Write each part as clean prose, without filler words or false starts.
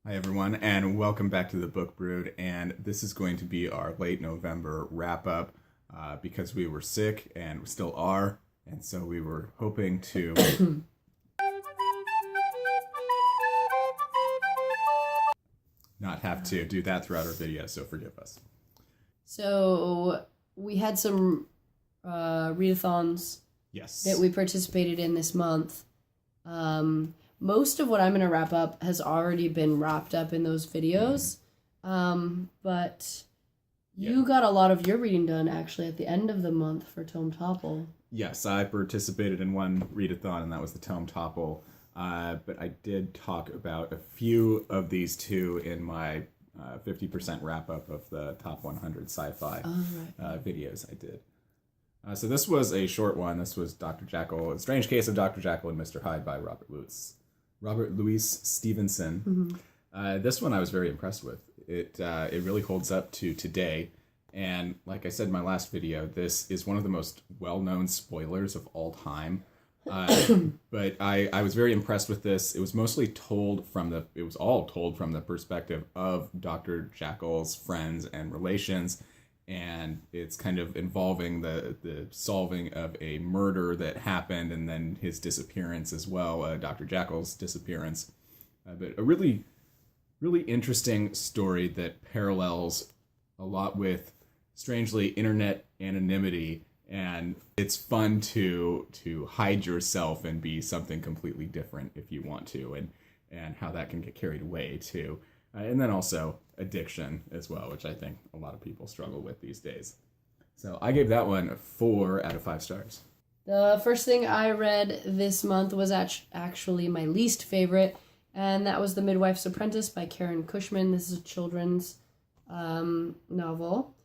Hi everyone, and welcome back to the Book Brood. And this is going to be our late November wrap up because we were sick and we still are, and so we were hoping to not have to do that throughout our video. So forgive us. So we had some readathons that we participated in this month. Most of what I'm going to wrap up has already been wrapped up in those videos. But you got a lot of your reading done, actually, at the end of the month for Tome Topple. Yes, I participated in one readathon, and that was the Tome Topple. But I did talk about a few of these two in my 50% wrap-up of the top 100 sci-fi videos I did. So this was a short one. This was Dr. Jekyll, A Strange Case of Dr. Jekyll and Mr. Hyde by Robert Louis Stevenson. This one I was very impressed with. It really holds up to today. And like I said in my last video, this is one of the most well-known spoilers of all time. But I was very impressed with this. It was mostly all told from the perspective of Dr. Jekyll's friends and relations. And it's kind of involving the solving of a murder that happened and then his disappearance as well, Dr. Jekyll's disappearance. But a really, really interesting story that parallels a lot with, strangely, internet anonymity. And it's fun to hide yourself and be something completely different if you want to, and how that can get carried away too. And then also addiction as well, which I think a lot of people struggle with these days. So I gave that one 4 out of 5 stars. The first thing I read this month was actually my least favorite, and that was The Midwifes Apprentice by Karen Cushman. This is a children's novel.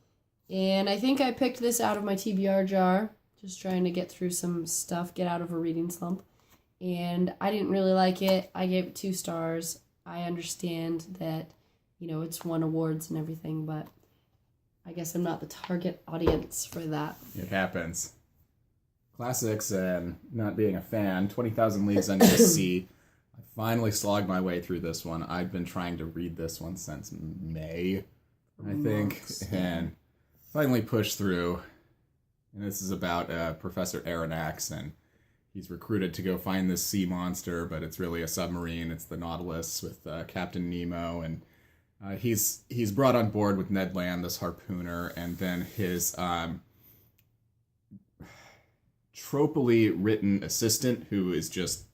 And I think I picked this out of my TBR jar, just trying to get through some stuff, get out of a reading slump. And I didn't really like it. I gave it 2 stars. I understand that, it's won awards and everything, but I guess I'm not the target audience for that. It happens. Classics and not being a fan. 20,000 Leagues Under the Sea. I finally slogged my way through this one. I've been trying to read this one since May, I think, and finally pushed through. And this is about Professor Aronnax, and he's recruited to go find this sea monster, but it's really a submarine. It's the Nautilus with Captain Nemo, and he's brought on board with Ned Land, this harpooner, and then his tropically written assistant, who is just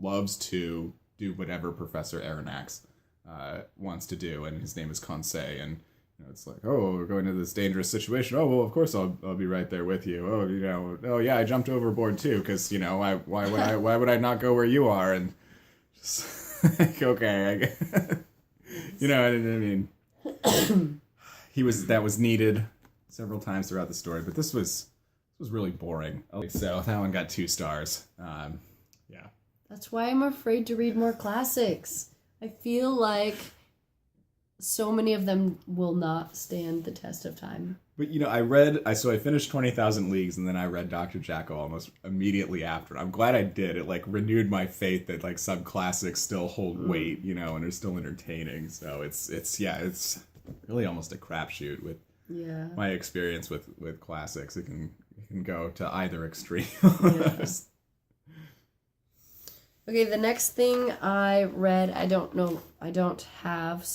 loves to do whatever Professor Aronnax wants to do, and his name is Conseil, and it's like, oh, we're going to this dangerous situation. Oh, well, of course I'll be right there with you. Oh, oh yeah, I jumped overboard too, because why would I not go where you are? And just like, okay, I mean, that was needed several times throughout the story, but this was really boring. So that one got 2 stars. Yeah. That's why I'm afraid to read more classics. I feel like so many of them will not stand the test of time. But, I finished 20,000 Leagues, and then I read Dr. Jekyll almost immediately after. I'm glad I did. It, renewed my faith that, some classics still hold weight, and are still entertaining. So it's really almost a crapshoot with my experience with classics. It can go to either extreme. Yes. Okay, the next thing I read, I don't have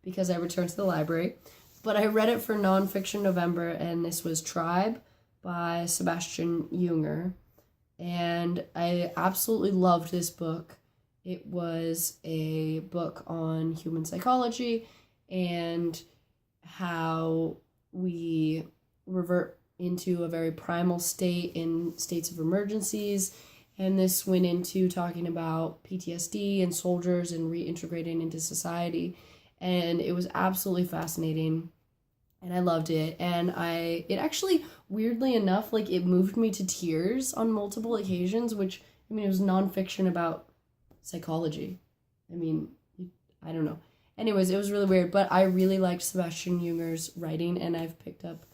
because I returned to the library, but I read it for Nonfiction November, and this was Tribe by Sebastian Junger, and I absolutely loved this book. It was a book on human psychology and how we revert into a very primal state in states of emergencies, and this went into talking about PTSD and soldiers and reintegrating into society, and it was absolutely fascinating, and I loved it, and it actually, weirdly enough, it moved me to tears on multiple occasions, which, it was nonfiction about psychology. I don't know. Anyways, it was really weird, but I really liked Sebastian Junger's writing, and I've picked up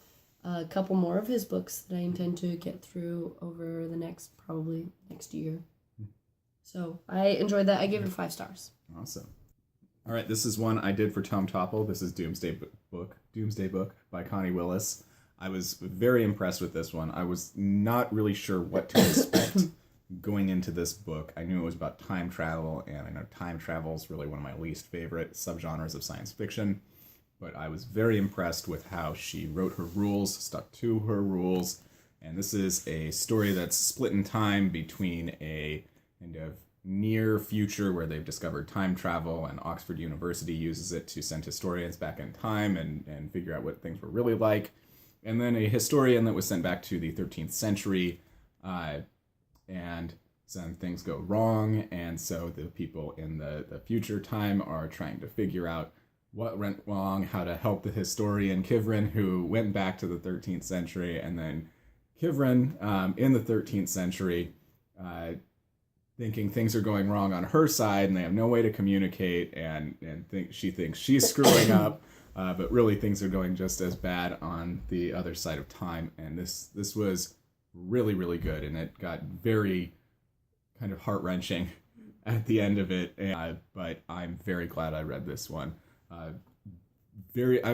a couple more of his books that I intend to get through over the next year. So I enjoyed that. I gave it 5 stars. Awesome. All right, this is one I did for Tome Topple. This is Doomsday Book by Connie Willis. I was very impressed with this one. I was not really sure what to expect going into this book. I knew it was about time travel, and I know time travel is really one of my least favorite subgenres of science fiction. But I was very impressed with how she wrote her rules, stuck to her rules. And this is a story that's split in time between a kind of near future where they've discovered time travel, and Oxford University uses it to send historians back in time and figure out what things were really like. And then a historian that was sent back to the 13th century, and some things go wrong, and so the people in the future time are trying to figure out what went wrong, how to help the historian Kivrin, who went back to the 13th century, and then Kivrin in the 13th century, thinking things are going wrong on her side, and they have no way to communicate, and she thinks she's screwing up, but really things are going just as bad on the other side of time. And this was really, really good, and it got very kind of heart-wrenching at the end of it, but I'm very glad I read this one. I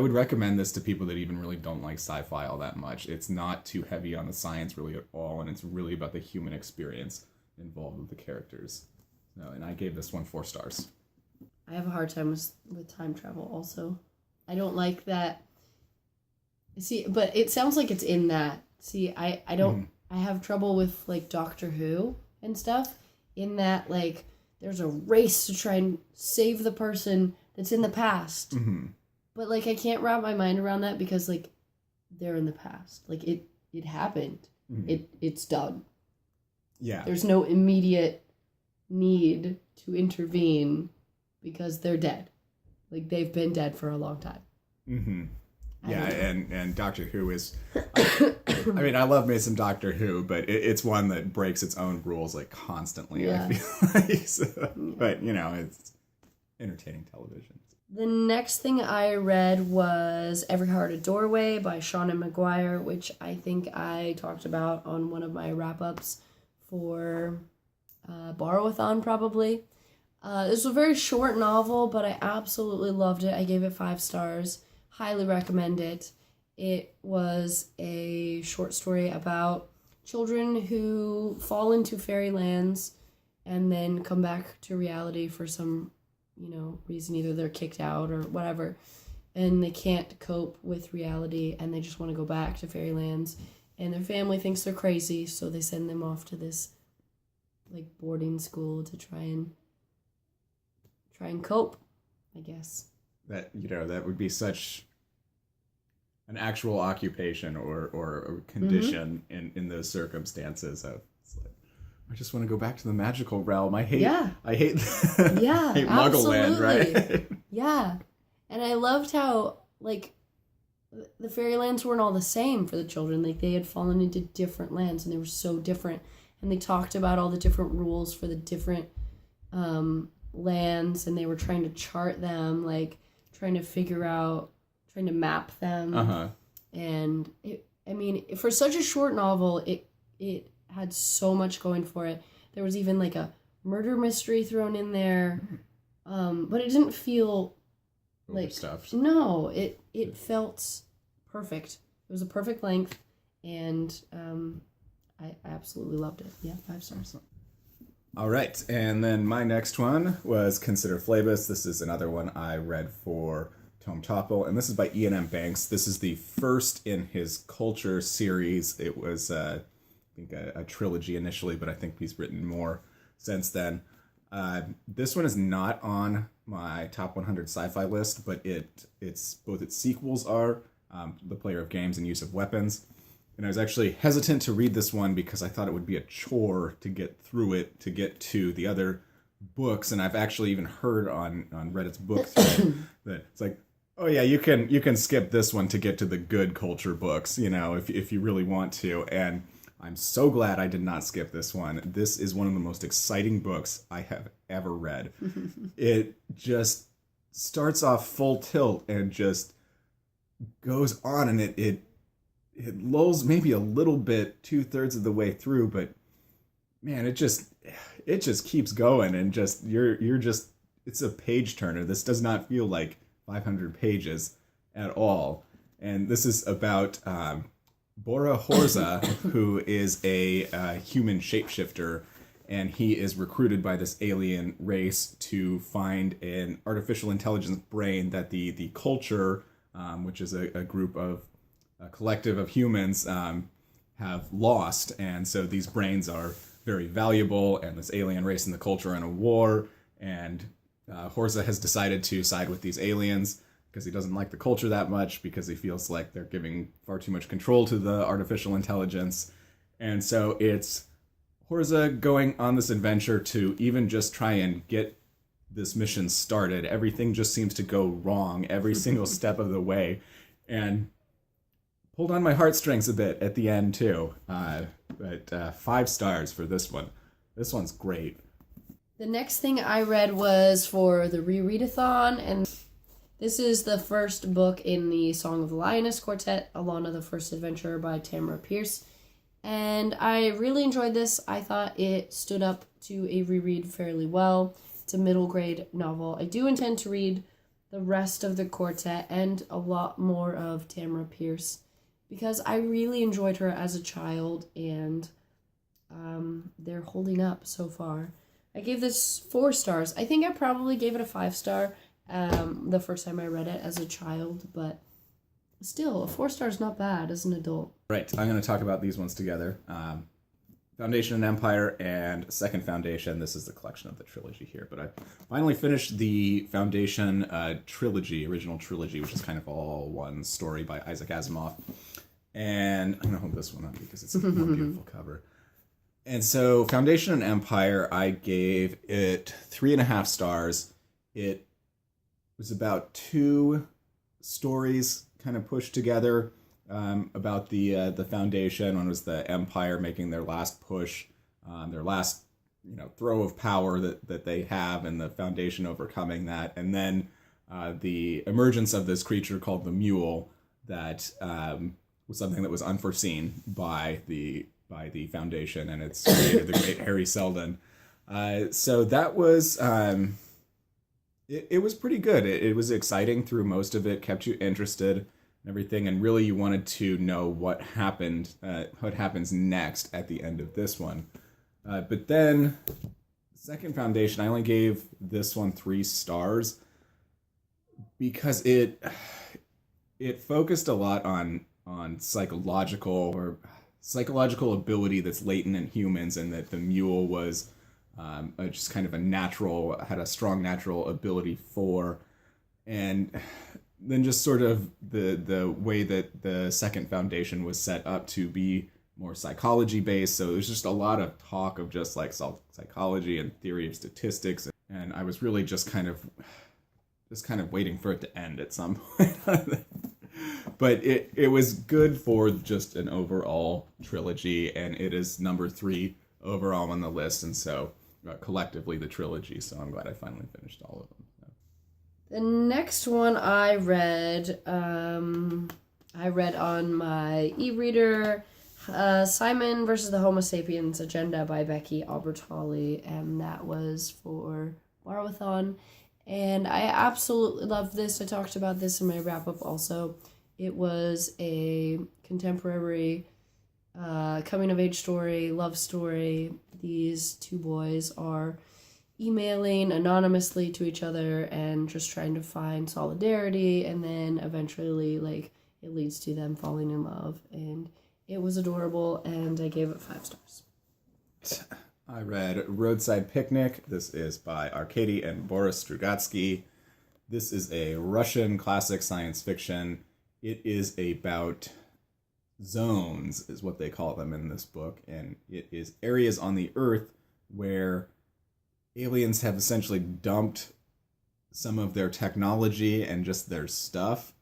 would recommend this to people that even really don't like sci-fi all that much. It's not too heavy on the science really at all, and it's really about the human experience involved with the characters. And I gave this one 4 stars. I have a hard time with time travel also. I don't like that. See, but it sounds like it's in that. See, I don't, I have trouble with like Doctor Who and stuff, in that like there's a race to try and save the person that's in the past. Mm-hmm. But like I can't wrap my mind around that, because like they're in the past. Like it happened. Mm-hmm. It's done. Yeah. There's no immediate need to intervene because they're dead. Like they've been dead for a long time. Mm-hmm. Yeah, and Doctor Who is... I mean, I love me some Doctor Who, but it's one that breaks its own rules like constantly, Yeah. I feel like. So, but, you know, it's entertaining television. The next thing I read was Every Heart a Doorway by Seanan McGuire, which I think I talked about on one of my wrap-ups for Borrow-a-thon, probably. This was a very short novel, but I absolutely loved it. I gave it 5 stars. Highly recommend it. It was a short story about children who fall into fairylands and then come back to reality for some, reason. Either they're kicked out or whatever, and they can't cope with reality, and they just want to go back to fairylands. And their family thinks they're crazy, so they send them off to this like boarding school to try and cope, I guess. That would be such an actual occupation or condition in those circumstances of, it's like, I just want to go back to the magical realm. I hate Yeah, I hate Muggle land, right? Yeah. And I loved how like the fairylands weren't all the same for the children. Like they had fallen into different lands, and they were so different. And they talked about all the different rules for the different lands, and they were trying to chart them, like trying to map them. Uh-huh. And for such a short novel, it had so much going for it. There was even like a murder mystery thrown in there, but it didn't feel like overstuffed. No, it felt perfect. It was a perfect length, and I absolutely loved it. Yeah, 5 stars. All right, and then my next one was Consider Flavus. This is another one I read for Tome Topple, and this is by Ian M. Banks. This is the first in his Culture series. It was, I think, a trilogy initially, but I think he's written more since then. This one is not on my top 100 sci-fi list, but its both its sequels are The Player of Games and Use of Weapons. And I was actually hesitant to read this one because I thought it would be a chore to get through it, to get to the other books. And I've actually even heard on Reddit's book thread that it's like, oh yeah, you can skip this one to get to the good Culture books, if you really want to. And I'm so glad I did not skip this one. This is one of the most exciting books I have ever read. It just starts off full tilt and just goes on, and it lulls maybe a little bit 2/3 of the way through, but man, it it just keeps going, and just you're just, it's a page turner. This does not feel like 500 pages at all. And this is about Bora Horza, who is a human shapeshifter, and he is recruited by this alien race to find an artificial intelligence brain that the culture, which is a collective of humans, have lost. And so these brains are very valuable, and this alien race and the culture are in a war, and Horza has decided to side with these aliens because he doesn't like the culture that much, because he feels like they're giving far too much control to the artificial intelligence. And so it's Horza going on this adventure to even just try and get this mission started. Everything just seems to go wrong every single step of the way, and pulled on my heartstrings a bit at the end too. But 5 stars for this one. This one's great. The next thing I read was for the rereadathon, and this is the first book in the Song of the Lioness Quartet, Alanna, the First Adventure by Tamora Pierce. And I really enjoyed this. I thought it stood up to a reread fairly well. It's a middle grade novel. I do intend to read the rest of the quartet and a lot more of Tamora Pierce, because I really enjoyed her as a child, and they're holding up so far. I gave this 4 stars. I think I probably gave it a 5-star the first time I read it as a child, but still, a 4-star is not bad as an adult. Right, I'm going to talk about these ones together. Foundation and Empire and Second Foundation. This is the collection of the trilogy here, but I finally finished the Foundation original trilogy, which is kind of all one story by Isaac Asimov. And I'm going to hold this one up because it's a more beautiful cover. And so Foundation and Empire, I gave it 3.5 stars. It was about 2 stories kind of pushed together about the Foundation. One was the Empire making their last push, their last throw of power that they have, and the Foundation overcoming that. And then the emergence of this creature called the Mule that was something that was unforeseen by the Foundation, and its creator, the great Harry Seldon. So that was it was pretty good. It was exciting through most of it, kept you interested and everything, and really you wanted to know what happens next at the end of this one. But then Second Foundation, I only gave this one 3 stars because it focused a lot on psychological ability that's latent in humans, and that the Mule was just kind of had a strong natural ability for. And then just sort of the way that the Second Foundation was set up to be more psychology based. So there's just a lot of talk of just like psychology and theory of statistics, and I was really just kind of waiting for it to end at some point. But it was good for just an overall trilogy, and it is number 3 overall on the list, and so collectively the trilogy. So I'm glad I finally finished all of them. So. The next one I read on my e-reader, Simon versus the Homo Sapiens Agenda by Becky Albertalli, and that was for Borrowathon. And I absolutely loved this. I talked about this in my wrap-up also. It was a contemporary coming-of-age story, love story. These 2 boys are emailing anonymously to each other and just trying to find solidarity, and then eventually, it leads to them falling in love. And it was adorable, and I gave it 5 stars. I read Roadside Picnic. This is by Arkady and Boris Strugatsky. This is a Russian classic science fiction. It is about zones, is what they call them in this book, and it is areas on the Earth where aliens have essentially dumped some of their technology and just their stuff.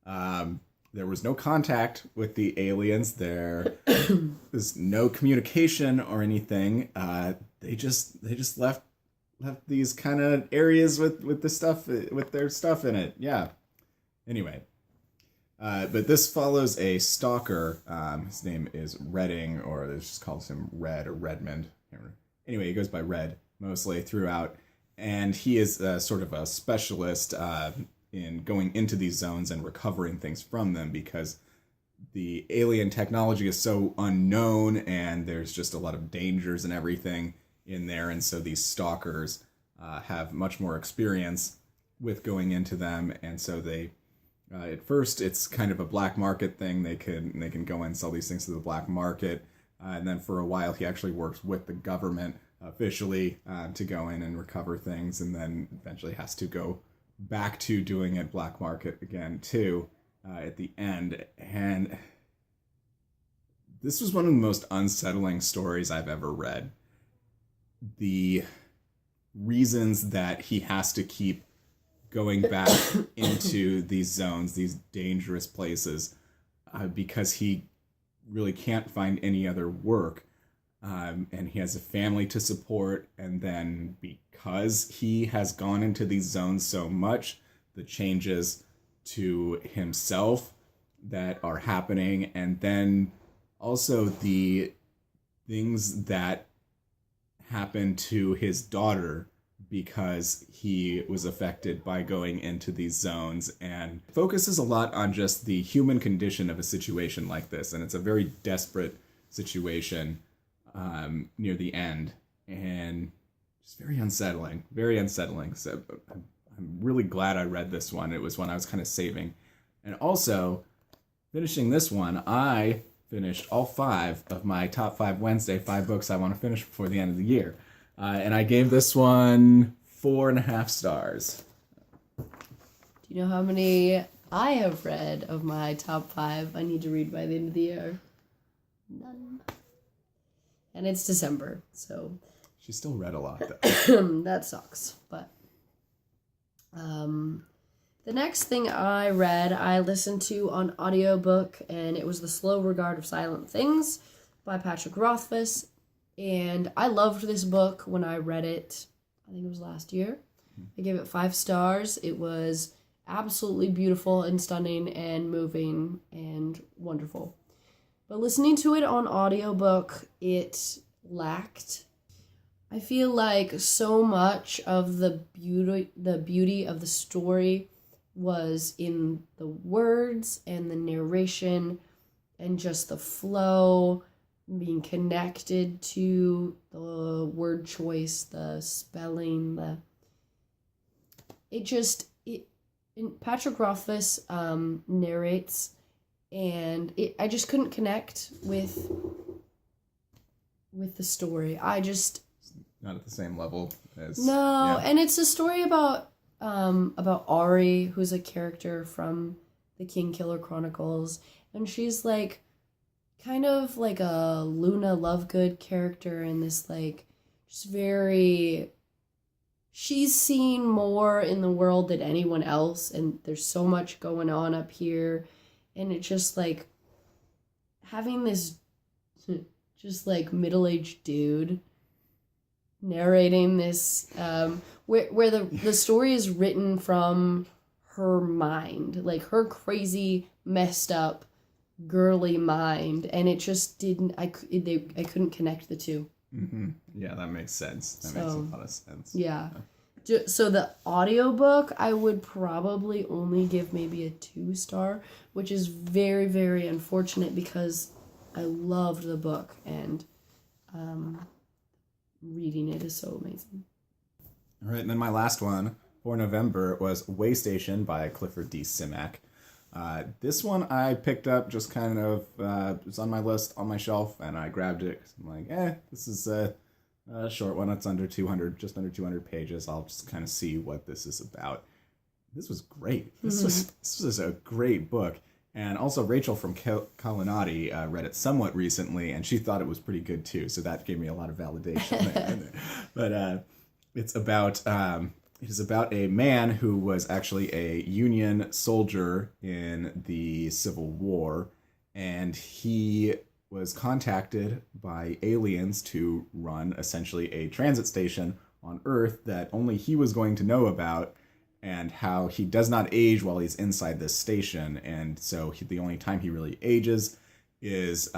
There was no contact with the aliens. There was no communication or anything. They just left these kind of areas with their stuff in it. Yeah. Anyway. But this follows a stalker. His name is Redding, or they just calls him Red or Redmond. anyway, he goes by Red mostly throughout. And he is sort of a specialist in going into these zones and recovering things from them, because the alien technology is so unknown and there's just a lot of dangers and everything in there. And so these stalkers have much more experience with going into them. And so they, at first, it's kind of a black market thing. They can go and sell these things to the black market. And then for a while, he actually works with the government officially to go in and recover things, and then eventually has to go back to doing it black market again too at the end. And this was one of the most unsettling stories I've ever read. The reasons that he has to keep going back into these zones, these dangerous places, because he really can't find any other work. And he has a family to support, and then because he has gone into these zones so much, the changes to himself that are happening, and then also the things that happen to his daughter because he was affected by going into these zones, and focuses a lot on just the human condition of a situation like this. And it's a very desperate situation near the end, and just very unsettling. So I'm really glad I read this one. It was one I was kind of saving. And also, finishing this one, I finished all 5 of my top 5 Wednesday, 5 books I want to finish before the end of the year. And I gave this one 4.5 stars. Do you know how many I have read of my top 5 I need to read by the end of the year? None. And it's December, so... She still read a lot, though. That sucks, but... The next thing I read, I listened to on audiobook, and it was The Slow Regard of Silent Things by Patrick Rothfuss. And I loved this book when I read it, I think it was last year. I gave it 5 stars. It was absolutely beautiful and stunning and moving and wonderful. But listening to it on audiobook, it lacked. I feel like so much of the beauty of the story was in the words and the narration and just the flow, being connected to the word choice, the spelling, Patrick Rothfuss narrates, and I just couldn't connect with the story. Not at the same level as... No, yeah. And it's a story about Ari, who's a character from the Kingkiller Chronicles, and she's like kind of like a Luna Lovegood character in this, like, just very... She's seen more in the world than anyone else, and there's so much going on up here, and it's just like having this just like middle-aged dude narrating this, where the story is written from her mind, like her crazy, messed up, girly mind, and it just didn't. I couldn't connect the two. Mm-hmm. Yeah, that makes sense. That makes a lot of sense. Yeah. So the audiobook, I would probably only give maybe a 2-star, which is very, very unfortunate because I loved the book, and reading it is so amazing. All right, and then my last one for November was Way Station by Clifford D. Simak. This one I picked up just kind of, it was on my list, on my shelf, and I grabbed it because I'm like, this is a short one. It's just under 200 pages. I'll just kind of see what this is about. This was great. This was a great book. And also Rachel from Calinati read it somewhat recently, and she thought it was pretty good too. So that gave me a lot of validation there. But it is about a man who was actually a Union soldier in the Civil War, and he was contacted by aliens to run essentially a transit station on Earth that only he was going to know about, and how he does not age while he's inside this station. And so the only time he really ages is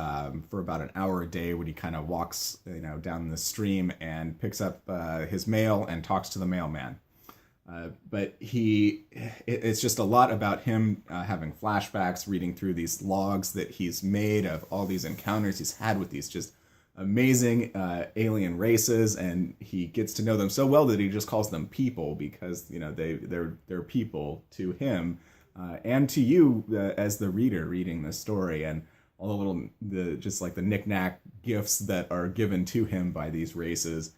for about an hour a day when he kind of walks, down the stream and picks up his mail and talks to the mailman. But it's just a lot about him having flashbacks, reading through these logs that he's made of all these encounters he's had with these just amazing alien races, and he gets to know them so well that he just calls them people because they're people to him and to you as the reader reading the story, and all the knick-knack gifts that are given to him by these races.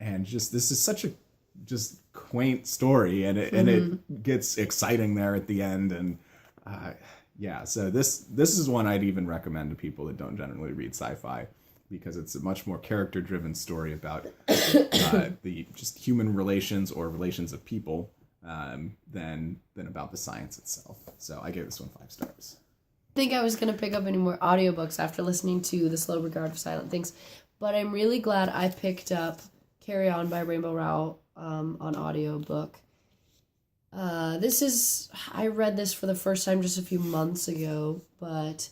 And just this is such a just quaint story, and it gets exciting there at the end. And so this is one I'd even recommend to people that don't generally read sci-fi, because it's a much more character-driven story about the just human relations or relations of people than about the science itself. So I gave this one 5 stars. I think I was going to pick up any more audiobooks after listening to The Slow Regard of Silent Things, but I'm really glad I picked up Carry On by Rainbow Rowell on audiobook. I read this for the first time just a few months ago, but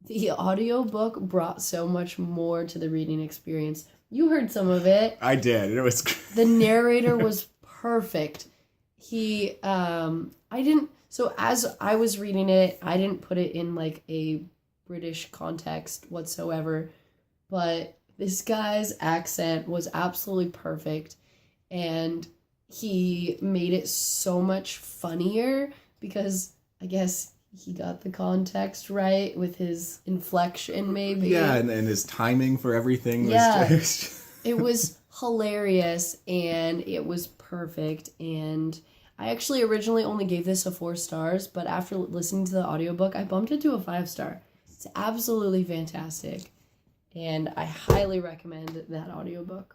the audiobook brought so much more to the reading experience. You heard some of it. I did. It was the narrator was perfect. So as I was reading it, I didn't put it in like a British context whatsoever, but this guy's accent was absolutely perfect, and he made it so much funnier because I guess he got the context right with his inflection, maybe. Yeah, and his timing for everything was just... It was hilarious, and it was perfect. And I actually originally only gave this a 4 stars, but after listening to the audiobook, I bumped it to a 5-star. It's absolutely fantastic, and I highly recommend that audiobook.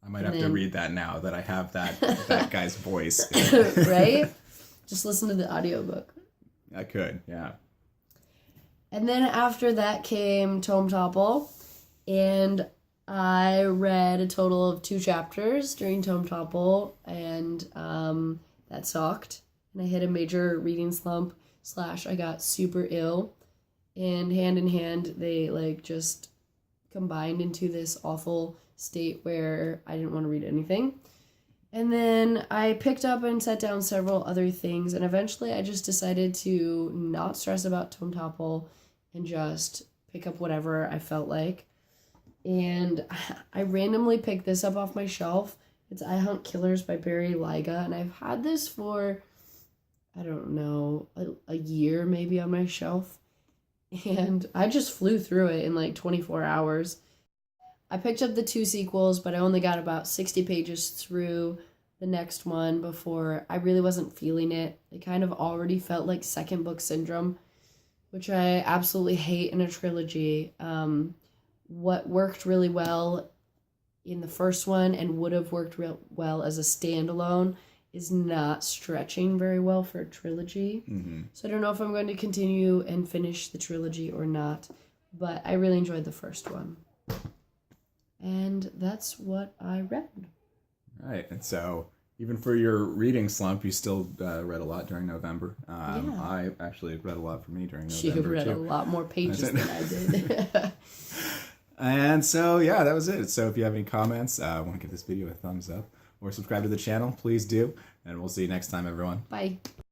I might have to read that now that I have that guy's voice. Right? Just listen to the audiobook. I could, yeah. And then after that came Tome Topple, and I read a total of 2 chapters during Tome Topple, and that sucked. And I hit a major reading slump / I got super ill. And hand in hand, they just combined into this awful state where I didn't want to read anything. And then I picked up and set down several other things, and eventually I just decided to not stress about Tome Topple and just pick up whatever I felt like. And I randomly picked this up off my shelf. It's I Hunt Killers by Barry Lyga, and I've had this for, I don't know, a year maybe on my shelf. And I just flew through it in like 24 hours. I picked up the 2 sequels, but I only got about 60 pages through the next one before I really wasn't feeling it. It kind of already felt like second book syndrome, which I absolutely hate in a trilogy. What worked really well in the first one and would have worked real well as a standalone is not stretching very well for a trilogy. Mm-hmm. So I don't know if I'm going to continue and finish the trilogy or not, but I really enjoyed the first one. And that's what I read. All right, and so even for your reading slump, you still read a lot during November. I actually read a lot for me during November, You read a lot more pages than I did. And so, yeah, that was it. So if you have any comments, want to give this video a thumbs up or subscribe to the channel, please do. And we'll see you next time, everyone. Bye.